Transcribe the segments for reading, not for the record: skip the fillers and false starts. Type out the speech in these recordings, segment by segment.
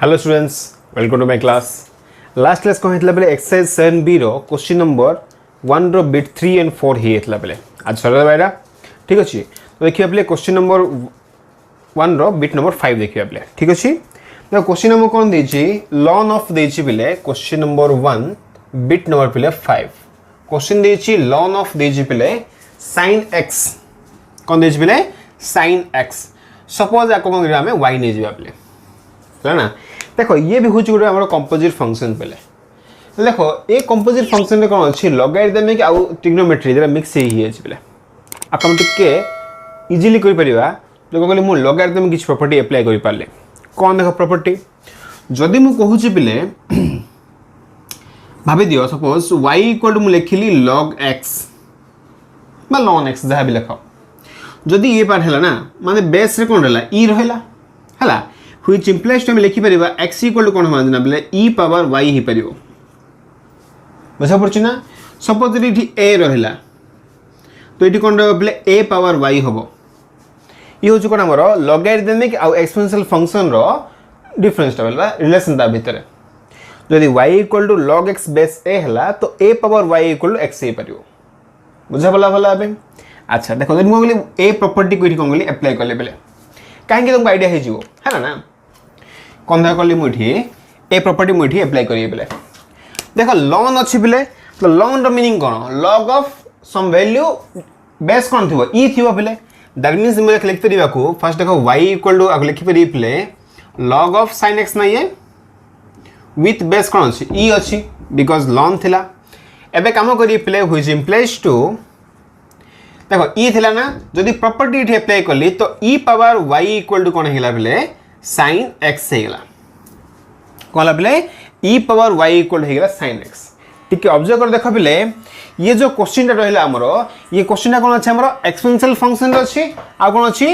Hello students, welcome to my class. Last class को होता बेले एक्सरसाइज 7b रो क्वेश्चन नंबर 1 रो बिट 3 एंड 4 ही होता बेले आज सरल भाईरा ठीक अच्छे। तो देखिए बेले क्वेश्चन नंबर 1 रो बिट नंबर 5 देखिए बेले ठीक अच्छे। तो क्वेश्चन नंबर कौन देछि लॉन ऑफ देछि बेले क्वेश्चन नंबर 1 बिट नंबर बेले 5 क्वेश्चन देछि लॉन ऑफ देछि बेले sin x कौन देछि बेले sin x। सपोज आपको कौन करिया हमें y ने जिबा बेले है ना। देखो ये भी होची गोटे हमर कंपोजिट फंक्शन बेले देखो ए कंपोजिट फंक्शन रे कोन अछि लॉगरिथमिक आ ट्रिग्नोमेट्री जरा मिक्स ही अछि बेले आपण टिके इजीली करि परिबा। देखो कहले मु लॉगरिथमिक किछ प्रॉपर्टी अप्लाई करि पाले कोन देखो प्रॉपर्टी जदी मु कहूची बेले भाबी दियो सपोज y इक्वल टू मु लिखिली log x बा ln x जहा भी लिखो जदी ए पार हैला ना माने बेस रे कोन रहला e रहला हैला which implies to लिखि परिबा x equal to कोन मानना बेले e पावर y ही परिबो बुझा पड़छ ना। सपोज इठी a रहला तो इठी कोन रहबो बेले a पावर y होबो ई होछ कोन हमरो लॉगरिथमिक आ एक्सपोनेंशियल फंक्शन रो डिफरेंस टेबल बा रिलेशन ता भीतर जदी y equal to log x base a हला तो a power y equal to x ही परिबो बुझा भला आबे। अच्छा देखो जदी मु बोली a प्रॉपर्टी को इठी कोन बोली अप्लाई करले बेले काहे कि तुमको आईडिया हे जिवो है ना कौन देखा कली मुठी ए प्रॉपर्टी मुठी अप्लाई करिए बेले देखो लॉन अछि बेले तो लॉन रो मीनिंग कोन log of some value base कोन थिबो ई थिबो बेले दैट मींस मु लिख परिबा को फर्स्ट देखो y इक्वल टू आग लिखि परि play log of sin x नाही है विथ बेस कोन अछि ई अछि बिकॉज़ लॉन थिला एबे काम करि प्ले व्हिच इंप्लाइज टू देखो ई थिला ना जदी प्रॉपर्टी इथे अप्लाई करली तो e power y equal to कोन हेला बेले sin x हेला कोला बेले e पावर y इक्वल हेला sin x ठीक है। ऑब्जर्व कर देखो बेले ये जो क्वेश्चन टा रहला हमरो ये क्वेश्चन टा कोन अछि हमरो एक्सपोनेंशियल फंक्शन रे अछि आ कोन अछि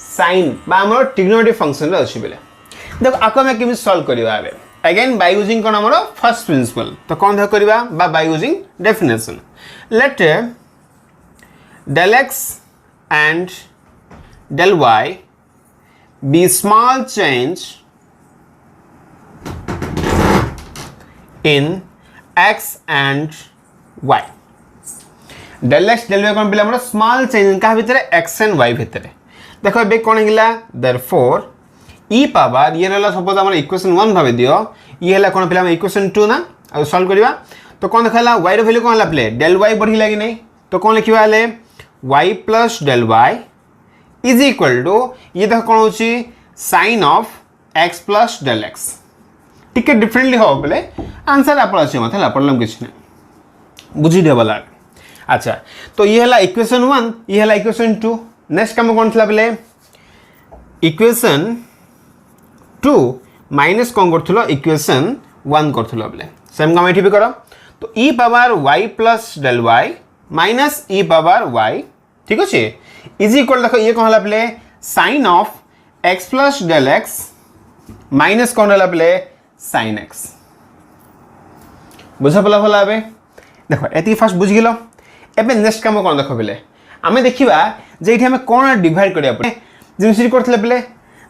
sin बा हमरो ट्रिग्नोमेट्रिक फंक्शन रे अछि बेले देखो आको हम केमि सॉल्व करिवा आबे अगेन बाय यूजिंग कोन हमरो फर्स्ट प्रिंसिपल तो कोन ध करिवा by using definition let del x and del y be small change in x and y del x del y कोन बिला हमरा स्मॉल चेंज का भीतर x and y भीतर देखो बे कोन हिला therefore e पावर ये रहला सपोज हमरा इक्वेशन 1 भाबे दियो ये हला कोन पिला हम इक्वेशन 2 ना आ सॉल्व करिवा तो कोन देखला y रो वैल्यू कोन हला प्ले del y बढ़ी लागी नै तो कोन लिखिबा हले y plus del y is equal to ये देखो कौन होची sin of x plus del x ठीक है डिफरेंटली हो बोले आंसर आप अछि मत हला प्रॉब्लम किछ नै बुझी दे वाला। अच्छा तो ये हला इक्वेशन 1 ये हला इक्वेशन 2 नेक्स्ट काम कोन थला बोले इक्वेशन 2 माइनस कोन करथलो इक्वेशन 1 करथलो बोले सेम काम एठी भी करो तो e power y plus del y minus e power y ठीक अछि इज इक्वल देखो ये कोन हला प्ले sin of x plus del x minus कोन हला प्ले sin x बुझा पला भला आबे देखो एति फर्स्ट बुझ गेलो एबे नेक्स्ट काम कोन देखो बेले हमें देखिबा जे इठी हमें कोन डिवाइड करिया पड़े जिमसी करथले बेले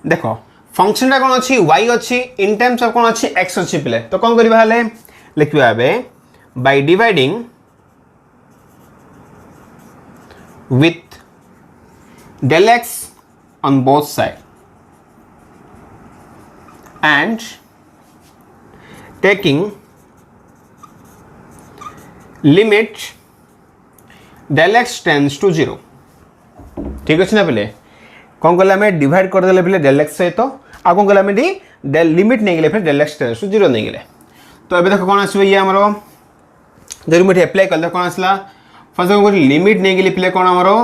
देखो फंक्शन टा कोन अछि y अछि इन टर्म्स ऑफ कोन अछि x अछि बेले तो कोन करिबा हले लिखिबा आबे by dividing with del x on both sides and taking limit del x tends to 0 ठीक अछि ना पहले कोन कहला में डिवाइड कर देले पहले del x सहित आ कोन कहला में दी del लिमिट नै गेले फिर del x tends to 0 नै गेले तो एबे देखो कोन आसीबे ये हमरो जरूर में अप्लाई कर दे कोन आसला फर्स्ट को लिमिट नै गेली प्ले कोन हमरो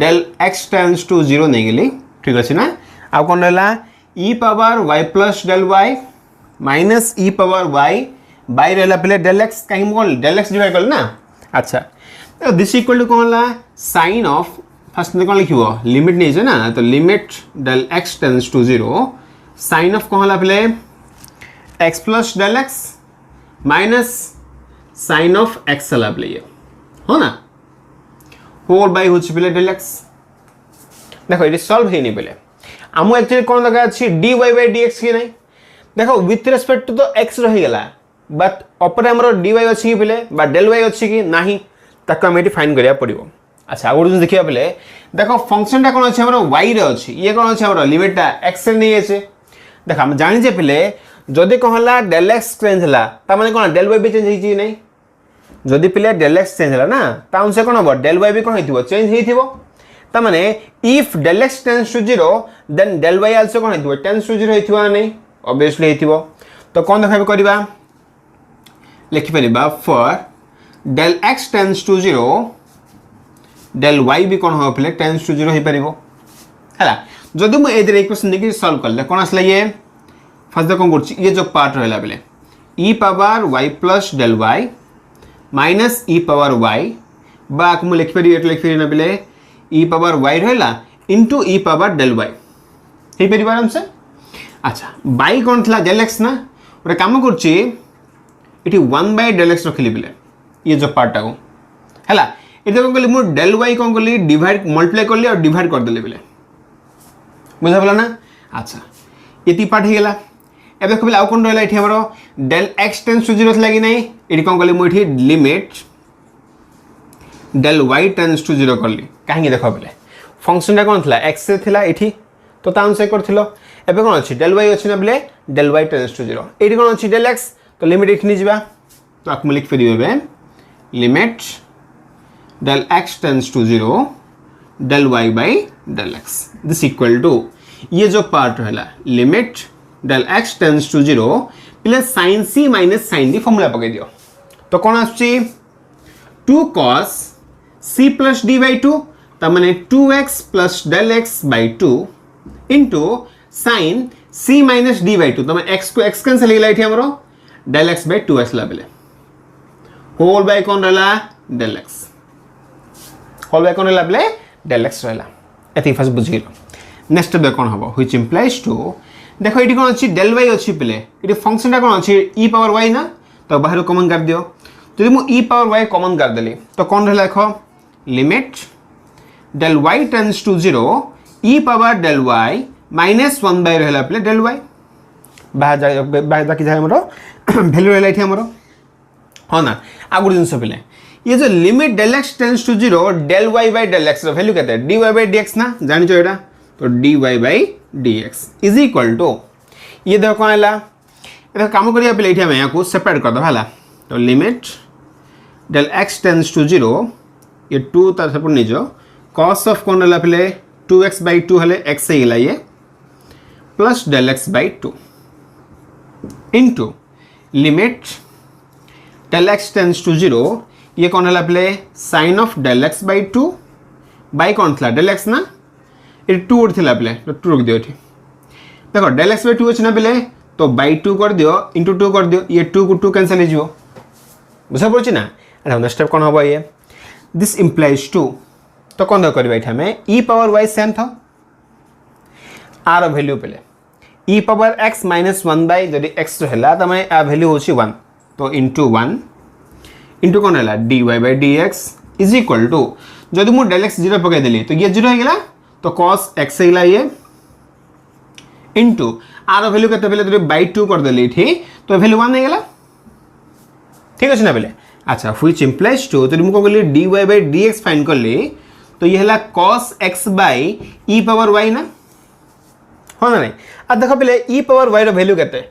del x tends to 0 नै गेली ठीक अछि ना आ कोन रहला e power y plus del y minus e power y by रहला प्ले del x काहे मोल del x डिवाइड कर ना। अच्छा तो दिस इक्वल टू कोन ला sin ऑफ फर्स्ट में कोन लिखिबो लिमिट नै छै ना तो limit del x tends to 0 sin of कोन ला प्ले x plus del x minus sin of x ला प्ले हो ना होल बाय होछ बेले del x देखो ये सॉल्व हे नहीं बेले आमु एक्चुअली कोन लगा अछि dy by dx के नहीं देखो विथ रेस्पेक्ट टू तो एक्स रहीगला बट अपर आमर dy अच्छी कि पिले बा डेल वाई अच्छी कि नाही ताको हम एटी फाइन करिया पड़िबो। अच्छा आगो जो देखिया पिले देखो फंक्शन टा कोन अछि हमर y रे अछि ये कोन अछि हमर लिमिट टा x रे नै अछि। देखो हम जानि जे पिले जदि कहला डेल x चेंज हला ता माने कोन डेल y भी चेंज हिची नै जदि पिले डेल x चेंज हला ना ता उनसे कोन हो डेल y भी कोन हिथिबो चेंज हिथिबो ता माने if del x tends to 0 then del y also कोन हिथिबो टेंड्स टू 0 हिथिबो नै ऑब्वियसली हिथिबो। तो कोन देखाबे करबा लिखि परिबा for del x tends to 0 del y भी कोन हो पिले टेंड्स टू 0 ही परिबो हला। जदि मु एदरे इक्वेशन नेकी सॉल्व करले कोन आसला ये फर्स्ट देखो करछि ये जो पार्ट रहला बेले e power y plus del y minus e power y बा मु लिखि परि एट लिखि ना बेले e पावर y रहला into e power del y हे परिबो आराम से। अच्छा y कोन थला डेल x ना ओरे काम करछि इटी 1 बाय डेल x रखिली बेले ये जो पार्ट टाको हला इते कोन कहली मु डेल y कोन कहली डिवाइड मल्टीप्लाई करली और डिवाइड कर देले बेले बुझा पला ना। अच्छा एती पार्ट हे गेला ए देखो बेले आ कोन रहला इठी हमरो डेल x टेंड्स टू 0 लागि नै इटी कोन कहली मु इठी limit del y tends to 0 करली काहे देखो बेले फंक्शन टा कोन थला x से थला इठी तो तान से करथिलो एबे कोन अछि डेल y अछि ना बेले डेल y टेंड्स टू 0 इठी कोन अछि डेल x तो लिमिट इठनी जिबा तो आक लिख परिबे limit del x tends to 0 del y by del x this equal to ये जो पार्ट रहला limit del x tends to 0 plus sin c minus sin d formula पके दियो तो कोन आछि 2 cos c plus d by 2 त माने 2x plus del x by 2 into sin c minus d by 2 त माने x को x कैंसिल हेला इठी हमरो del x by 2x लाबेले होल बाय कोन रहला del x होल बाय कोन रहला बेले del x रहला एति फर्स्ट बुझिलो। नेक्स्ट बे कोन हबो व्हिच इंप्लाइज टू देखो इठी कोन अछि del y अछि पिले इठी फंक्शन टा कोन अछि e पावर y ना तो बाहर कॉमन कर दियो जदि मु e पावर y कॉमन कर देली तो कोन रहला देखो limit del y tends to 0 e power del y minus 1 by रहला पिले del y बाहर बाकी जाय हमरो वैल्यू रहला इठी हमरो हो ना आगुर जिंस पिले ये जो limit del x tends to 0 del y by del x रो वैल्यू केते dy by dx ना जानि छ एटा तो dy by dx is equal to ये देखो कोन आला एटा काम करिया पले इठी हम याको सेपरेट कर दो हला तो limit del x tends to 0 ये 2 तार सेपरेट नि जो cos ऑफ कोन आला पले 2x by 2 हले x से इला ये plus del x by 2 into limit del x tends to 0 ये कौन है प्ले sine of del x by 2 by कौन था डेल एक्स ना ये 2 उड़ थिला प्ले तो 2 रख दियो ठीक देखो डेल एक्स बाई 2 अछि ना प्ले तो बाई 2 कर दियो इनटू 2 कर दियो ये 2 को 2 कैंसिल हो जिवो बुझा पड़छि ना। अरे नेक्स्ट स्टेप कौन हबो ये दिस इंप्लाइज टू तो कौन द करबा इठा में e पावर y सेम था r वैल्यू प्ले e पावर x - 1 बाय जदि x रहला त माने आ वैल्यू होछि 1 तो इनटू 1 इंटू कौन है dy by dx is equal to जदि मु del x 0 पकाई देली तो ये 0 हो गेला तो cos x हेला ये इंटू r वैल्यू केते बेले तो बाय 2 कर देली ठीक तो वैल्यू 1 हो गेला ठीक अछि ना बेले। अच्छा व्हिच इंप्लाइज टू तो मु को बोली dy by dx फाइंड करली तो ये हेला cos x by e power y ना हो ना नहीं आ देखो बेले e पावर y रो वैल्यू केते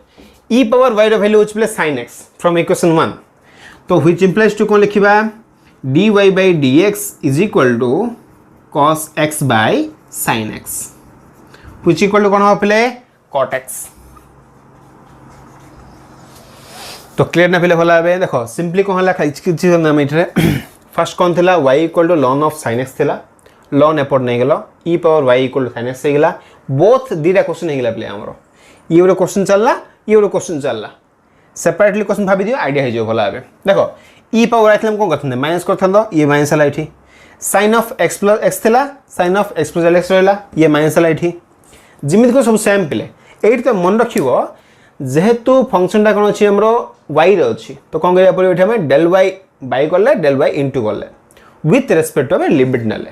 e पावर y रो वैल्यू होछ बेले sin x फ्रॉम इक्वेशन 1 तो व्हिच इंप्लाइज टू कोन लिखिबा dy by dx is equal to cos x by sin x which equal to कोन हो पले cot x तो क्लियर ना पले होला बे देखो सिंपली कोन हला किछि नाम इठरे फर्स्ट कोन थिला y equal to ln of sin x थिला ln एपॉट नै गेलो e power y equal to sin x से गेला बोथ दीटा क्वेश्चन हे गेला पले हमरो ये वाला क्वेश्चन चलला ये वाला क्वेश्चन चलला सेपरेटली क्वेश्चन भाबी दियो आईडिया हे जो भला आबे देखो e पावर आइथलम कोन करथन माइनस करथन ये माइनस हला इठी sin of x plus x थिला sin of x plus x रहला ये माइनस हला इठी जिमित को सब सेम पिले एठी तो मन रखिबो जेहेतु फंक्शन टा कोन अछि हमरो y रे अछि तो कोन करिया पड़े एठी हम del y बाय करले del y इनटू करले विथ रेस्पेक्ट टू लिमिट नले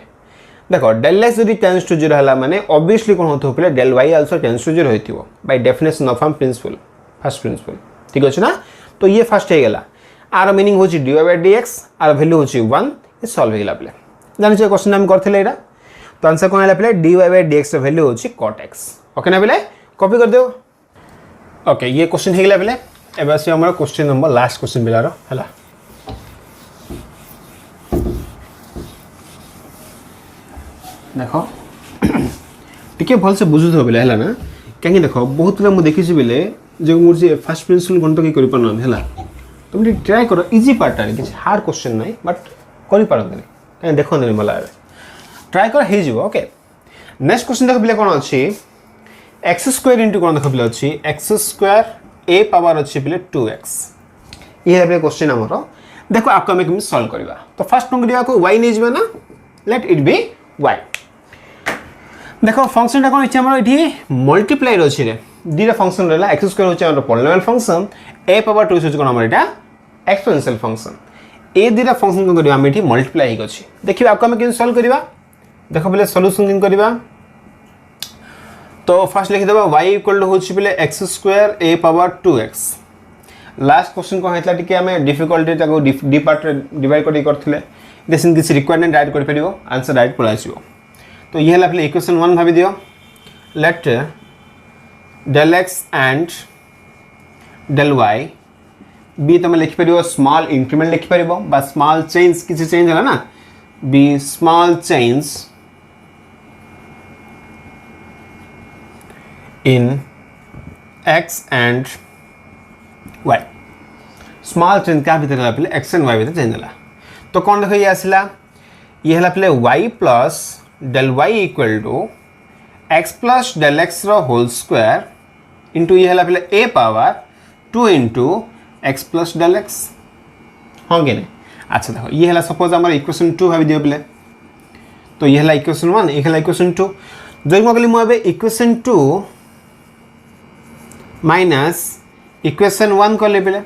देखो del x जदि टेंड्स टू 0 हला माने ऑब्वियसली कोन होतो पिले del y also tends to 0 होइतिबो बाय डेफिनेशन ऑफ हम प्रिंसिपल फर्स्ट प्रिंसिपल ठीक अच्छे ना तो ये फर्स्ट हो गला आर मीनिंग हो dy बाय dx आर वैल्यू हो 1 ये सॉल्व हो गला पे जानि क्वेश्चन हम करथिले एटा तो आंसर कोन आला पे dy बाय dx ର वैल्यू हो cot x ओके ना पे कॉपी कर दो ओके ये क्वेश्चन हो गला पे एबे से हमर क्वेश्चन नंबर लास्ट क्वेश्चन बिला रो हला देखो टिके भल से बुझु थो बेले हला ना कहीं देखो बहुत ला मु देखि छी बेले जे मोर जे फर्स्ट प्रिंसिपल गणित की करि परन हला तुम ट्राई करो इजी पार्ट आरे किछ हार्ड क्वेश्चन नाही बट करि परन नहीं कहीं देखो नहीं मला ट्राई कर हे जिवो ओके नेक्स्ट क्वेश्चन देखो बेले कोन अछि x² इनटू कोन देखो बेले अछि x² a पावर अछि बेले 2x ये बेले क्वेश्चन हमरो देखो आपको हम सॉल्व करबा तो फर्स्ट पंग दिया को y नै जिबा ना लेट इट बी y देखो फंक्शन टा कोन इछ हमरो इठी मल्टीप्लाई अछि रे दीटा फंक्शन रहला x² होचे हमरो पॉलिनोमियल फंक्शन a पावर 2 होचे कोन हमर एटा एक्सपोनेंशियल फंक्शन ए दीटा फंक्शन को करिवा हम इठी मल्टीप्लाई हिक अछि देखिबा आपको हम केन सॉल्व करबा देखो पहले सॉल्यूशन केन करबा तो फर्स्ट लिख देबा y इक्वल टू होची पहले x² a power 2x last question को हेतला टिके हमें डिफिकल्टी ताको डी पार्ट डिवाइड करि करथिले देसिन किछ रिक्वायरमेंट ऐड कर परिबो आंसर राइट पळा आसीबो तो ये हला पहले इक्वेशन 1 भाबी दियो late del x and del y b तमे लिख परिबो स्मॉल इंक्रीमेंट लिख परिबो बा स्मॉल चेंज किछ चेंज हला ना b small change in x and y small change का भीतर हला पहले x and y भीतर चेंज हला तो कौन देखो ये आसला ये हला पहले y plus del y equal to x plus del x रो होल स्क्वायर इंटू ये हला पहले a power 2 into x plus del x हाँ कि नहीं अच्छा देखो ये हला सपोज हमारा इक्वेशन 2 भाभी दियो पहले तो ये हला इक्वेशन 1 ये हला इक्वेशन 2 जो मगली मु अबे इक्वेशन 2 माइनस इक्वेशन 1 कर ले पहले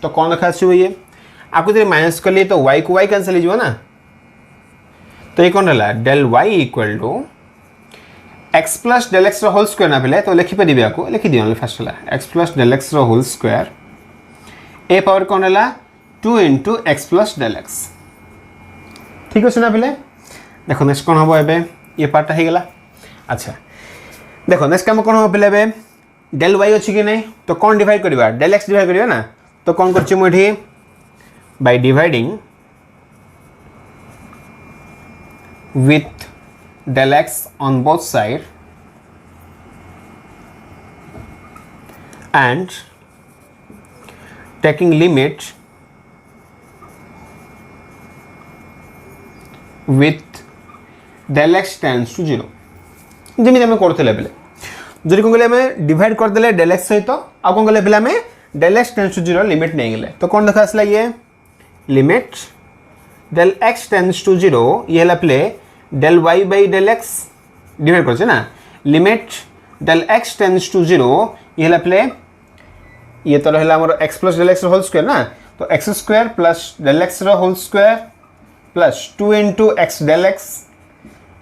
तो कौन रखा छी ये आपको जब माइनस कर लिए तो y को y कैंसिल हो ना तो ये कौन रहला del y equal to x plus del x रो होल स्क्वायर ना पहले तो लिखि परिबे आपको लिखि दियो फर्स्ट वाला x प्लस del x रो होल स्क्वायर a पावर कौन रहला 2 into x plus del x ठीक है ना पहले देखो नेक्स्ट कौन हबो एबे ये पार्ट हे गेला अच्छा देखो नेक्स्ट काम कौन हबो पहले एबे del y अछि कि नहीं तो कौन डिवाइड करबा del x डिवाइड करबा ना तो कौन करछि मु एठी by dividing with del x on both side and taking limit with del x tends to 0 जमी हमें करते पहले जदि कौन कहले हमें डिवाइड कर देले del x सहित आ कौन कहले पहले हमें del x tends to 0 limit नहीं गले तो कौन देखा आसला ये limit del x tends to 0 ये हला play del y by del x divide करछे ना limit del x tends to 0 ये हला प्ले ये तो रहला हमर x plus del x whole square ना तो x² plus del x रो whole square plus 2 into x del x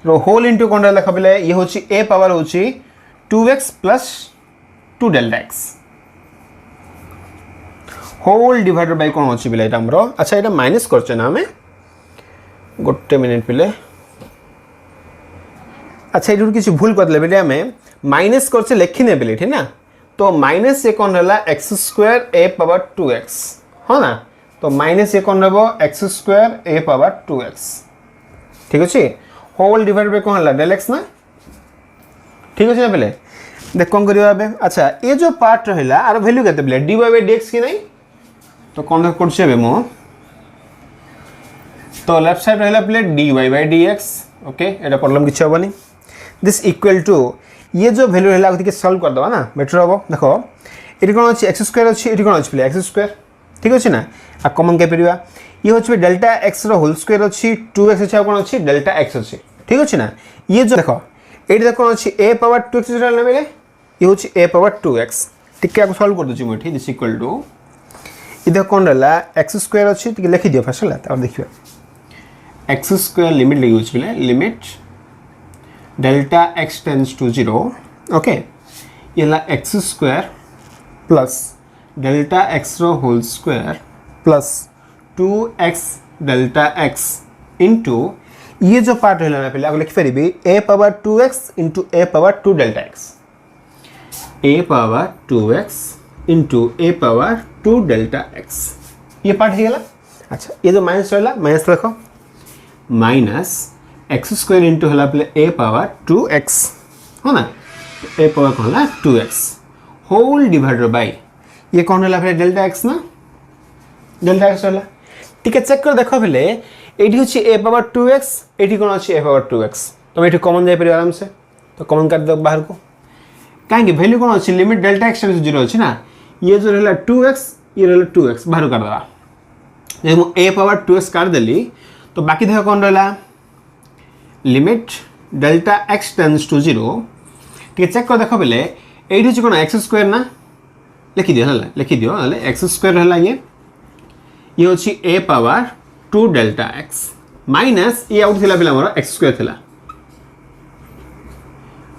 रो होल इनटू कोन रहला खबले ये होची a पावर होची 2x plus 2 del x whole divided by कोन अछि बिले हमरो अच्छा एटा माइनस करछे ना हमें गोटे मिनिट पिले अच्छा एडू किछ भूल कर ले बिले हमें माइनस करछे लिखि ने बिले ठीक ना तो माइनस से कोन रहला x² a पावर 2x हो ना तो माइनस से कोन रहबो x² a पावर 2x ठीक अछि होल डिवाइडेड बाय कोन रहला del x ना ठीक अछि ना बिले देख कोन करियो अबे अच्छा ये जो पार्ट रहला आर वैल्यू केते बिले dy by dx की नहीं तो कौन करछे बे मो तो लेफ्ट साइड रहला play dy by dx okay Etah problem किछ होबनी दिस इक्वल टू ये जो वैल्यू रहला ओके सॉल्व कर दवा ना बेटर होबो देखो एटी कोन अछि x² अछि एटी कोन अछि प्ले x² ठीक अछि ना आ कॉमन के परिबा ये होछि डेल्टा x रो होल स्क्वायर अछि 2x अछि आ कोन अछि डेल्टा x अछि ठीक अछि ना ये जो देखो एटी देखो अछि a पावर 2x रहला बेले ये होछि a पावर 2x ठीक के सॉल्व कर दछु मठी दिस इक्वल टू इधर कौन रहला x² अच्छी तो लिखि दियो फर्स्ट और देखिए x² लिमिट लगी हुई है limit delta x tends to 0 okay ये ला x² plus delta x whole square plus 2x delta x into ये जो पार्ट रहा पे आगे लिखिपारि a power 2x into a power 2 delta x a power 2x into a power 2 delta x ये part हो गला। अच्छा ये जो माइनस रहा माइनस रख माइनस एक्स स्क्वायर इंटू है पे ए पावर 2x हो ना ए पावर कौन है 2x होल डिवाइडेड बाय ये कौन रहा पे डेल्टा एक्स ना डेल्टा एक्स रहा ठीक है चेक कर देख पे ये हूँ ए पावर 2x ये कौन अच्छे ए पावर 2x तुम ये कमन जापर आराम से तो कमन काट दो बाहर को कहीं वैल्यू कौन अच्छी लिमिट डेल्टा एक्स जीरो अच्छी ना ये जो रहा 2x ये रहा 2x बाहर काट देवा जब मुझे ए पावर 2x काट देली तो बाकी देख कौन रहा limit delta x tends to zero ठीक चेक कर देख पे ये हूँ कौन एक्स स्क्वायर ना लिखिदियो ना एक्स स्क्वायर रहा ये हूँ ए पावर 2 डेल्टा एक्स माइनस ये आउट थिला पिला मोर एक्स स्क्वायर थिला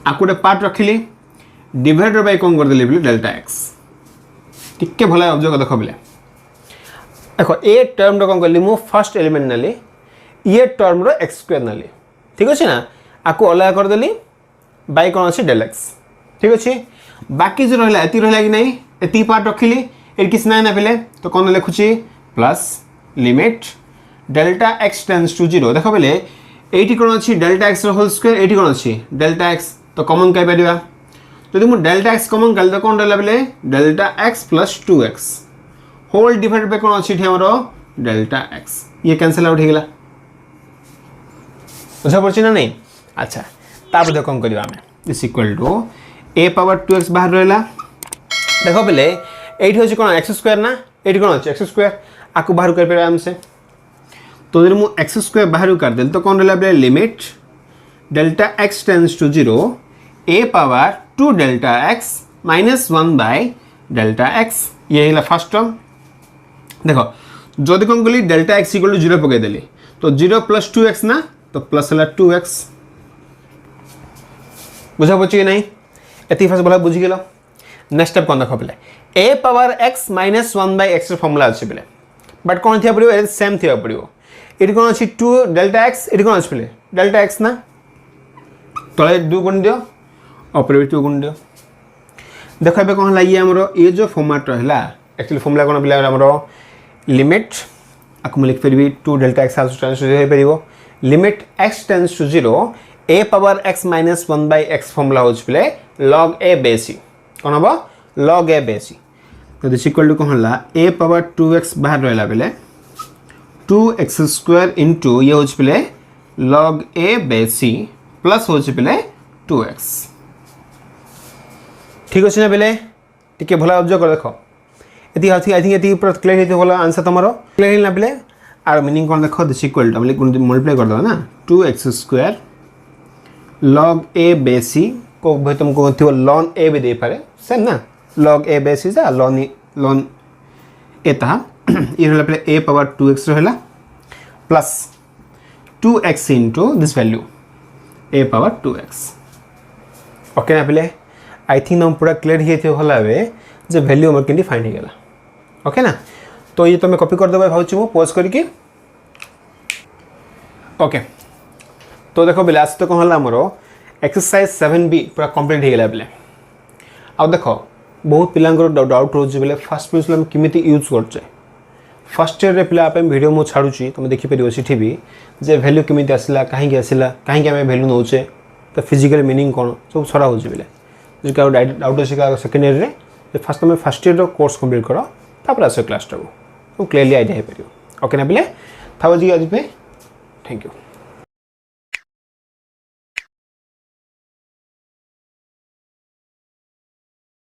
आकुटे पार्ट रखिली डिवाइडेड बाय कौन कर देली बोले डेल्टा एक्स टिके भला ऑब्जर्व देखो बोले देखो ए टर्म रो कौन करली मु फर्स्ट एलिमेंट नाली ये टर्म रो एक्स स्क्वायर नाली ठीक अछि ना आकु अलग कर देली बाय कौन अछि डेल एक्स ठीक अछि बाकी जो रहला एति रहला कि नहीं एति पार्ट रखिली ए किस ना ना पिले तो कौन लिखुची plus limit delta x tends to zero देख पे ये कौन अच्छी डेल्टा एक्स होल स्क्वायर ये कौन अच्छी डेल्टा एक्स तो कमन कही पार तो मुझे डेल्टा एक्स कमन कल तो कौन रहा पे delta x plus 2x whole divide पे कौन अच्छी आमर डेल्टा एक्स ये कैंसल आउट होगा बुझा पड़ी ना नहीं। अच्छा तापर कौन करवा is equal to a power 2x बाहर रहा देख पे ये हूँ कौन एक्स स्क्वायर ना ये कौन अच्छे एक्स स्क्वायर आपको बाहर कर आराम से तो जब मुझे एक्स स्क्वायर बाहर कर देल तो कौन रहा पे limit delta x tends to zero a power 2 delta x minus 1 by delta x ये है फर्स्ट टर्म देखो जदि कौन कली delta x equal to zero पकईदेली तो 0 प्लस 2x ना तो प्लस है 2x बुझा पड़ी कि नहीं ये फर्स्ट भला बुझीगल नेक्स्ट स्टेप कौन देख पे a power x minus 1 by x formula अच्छे पे बट कौन थी पड़ो सेम थी पड़ो ये कौन अच्छी 2 डेल्टा एक्स ये कौन अच्छे पे डेल्टा एक्स ना तले 2 गुण दियो ऊपर भी 2 गुण दियो देख ए कौन है ये जो फॉर्मेट रहा एक्चुअली फॉर्मुला कौन पे आमर लिमिट आपको मुझे लिखिपारि 2 delta x tends to zero हो पार limit x tends to zero a power x minus 1 by x formula हो पे लॉग ए बेसी कौन हम लॉग ए बेसी तो दिस इक्वल टू कौन है ए पावर 2x बाहर रहा पे 2x स्क्वायर इंटू ये हो पे लॉग ए बेसी प्लस हो पे 2x ठीक अच्छे ना पे टी भला ऑब्जर्व कर देख ये आई थिंक ये पूरा क्लियर हो आंसर तुम क्लियर ना पे आर मीनिंग कौन देख दिस इक्वल टू मल्टीप्लाई कर दो ना 2x स्क्वायर लॉग ए बेसी को भाई तुमको थी लॉन ए भी दे पारे सेम ना लॉग ए बेसी जा लॉन लॉन ए ता ये रहा पे ए पावर 2x रहा plus 2x into this value A power 2x okay ना पे आई थिंक तुम पूरा क्लियर होला जे वैल्यू हमर केंदी फाइंड हो गला ओके ना तो ये तुम कॉपी कर देबे भावछु मु पॉज करके ओके तो देखो बिलास तो कौन है आमर एक्सरसाइज 7B पूरा कंप्लीट हो गला पे आ देखो बहुत पिलांकर डाउट रोचे बोले फास्ट प्रिंसिपल हम किमिति यूज करछे फर्स्ट ईयर रे पिला पे वीडियो मु छाड़ुची तुम देखि परियो सिठी भी जे वैल्यू किमिति आसिला काहे आसिला काहे हम वैल्यू नौचे तो फिजिकल मीनिंग कौन सब छड़ा होचे बोले जो का डाउट अछि का सेकंड ईयर रे फर्स्ट तुम फर्स्ट ईयर रो कोर्स कंप्लीट करो तापर आसो क्लास टाको तो क्लियरली आइडिया हे परियो ओके ना पिले थाव जी आज पे थैंक यू।